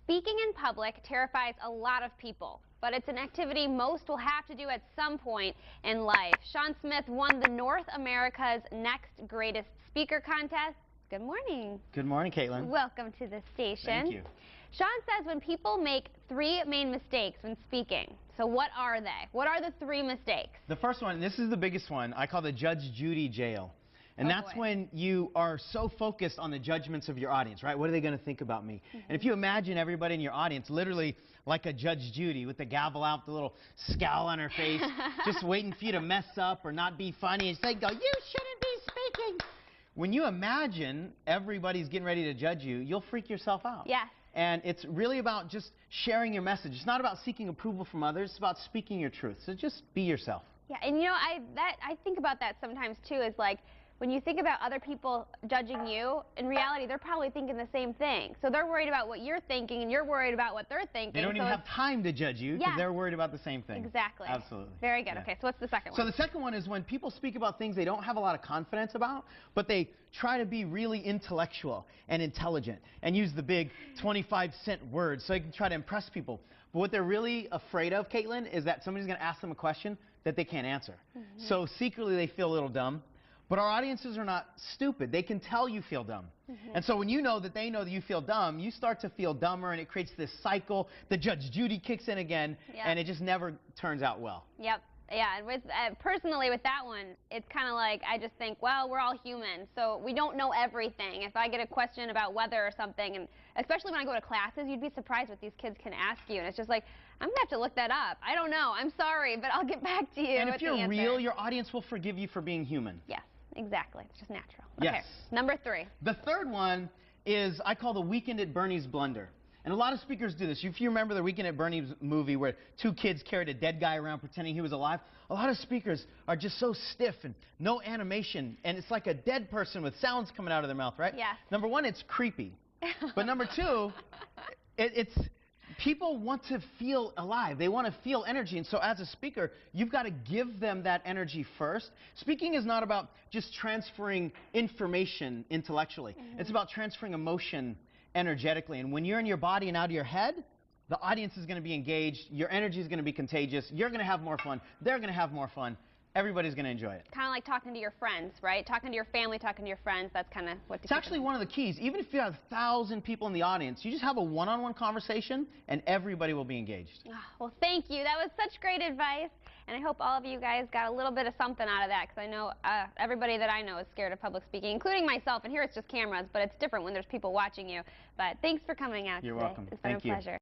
Speaking in public terrifies a lot of people, but it's an activity most will have to do at some point in life. Sean Smith won the North America's Next Greatest Speaker contest. Good morning. Good morning, Caitlin. Welcome to the station. Thank you. Sean says when people make three main mistakes when speaking. So what are they? What are the three mistakes? The first one, this is the biggest one, I call the Judge Judy jail. And that's when you are so focused on the judgments of your audience, right? What are they going to think about me? And if you imagine everybody in your audience literally like a Judge Judy with the gavel out, the little scowl on her face, just waiting for you to mess up or not be funny, and they go, you shouldn't be speaking. When you imagine everybody's getting ready to judge you, you'll freak yourself out. Yes. And it's really about just sharing your message. It's not about seeking approval from others. It's about speaking your truth. So just be yourself. Yeah, and you know, I think about that sometimes too, is like, when you think about other people judging you, in reality, they're probably thinking the same thing. So they're worried about what you're thinking, and you're worried about what they're thinking. They don't even have time to judge you because they're worried about the same thing. Exactly. Absolutely. Very good. Yeah. Okay, so what's the second one? So the second one is when people speak about things they don't have a lot of confidence about, but they try to be really intellectual and intelligent and use the big 25-cent words so they can try to impress people. But what they're really afraid of, Caitlin, is that somebody's going to ask them a question that they can't answer. So secretly they feel a little dumb. But our audiences are not stupid. They can tell you feel dumb. And so when you know that they know that you feel dumb, you start to feel dumber, and it creates this cycle. The Judge Judy kicks in again, and it just never turns out well. Yep. Yeah, and with, personally with that one, it's kind of like I just think, well, we're all human, so we don't know everything. If I get a question about weather or something, and especially when I go to classes, you'd be surprised what these kids can ask you. And it's just like, I'm going to have to look that up. I don't know. I'm sorry, but I'll get back to you. And if you're real, your audience will forgive you for being human. Yes. Exactly. It's just natural. Yes. Okay. Number three. The third one is I call the Weekend at Bernie's blunder. And a lot of speakers do this. If you remember the Weekend at Bernie's movie where two kids carried a dead guy around pretending he was alive, a lot of speakers are just so stiff and no animation. And it's like a dead person with sounds coming out of their mouth, right? Yes. Number one, it's creepy. But number two, it's people want to feel alive. They want to feel energy. And so as a speaker, you've got to give them that energy first. Speaking is not about just transferring information intellectually. It's about transferring emotion energetically. And when you're in your body and out of your head, the audience is going to be engaged. Your energy is going to be contagious. You're going to have more fun. They're going to have more fun. Everybody's going to enjoy it. Kind of like talking to your friends, right? Talking to your family, talking to your friends. That's kind of what. It's actually one of the keys. Even if you have 1,000 people in the audience, you just have a one-on-one conversation, and everybody will be engaged. Oh, well, thank you. That was such great advice, and I hope all of you guys got a little bit of something out of that, because I know everybody that I know is scared of public speaking, including myself. And here it's just cameras, but it's different when there's people watching you. But thanks for coming out today. You're welcome. It's been a pleasure.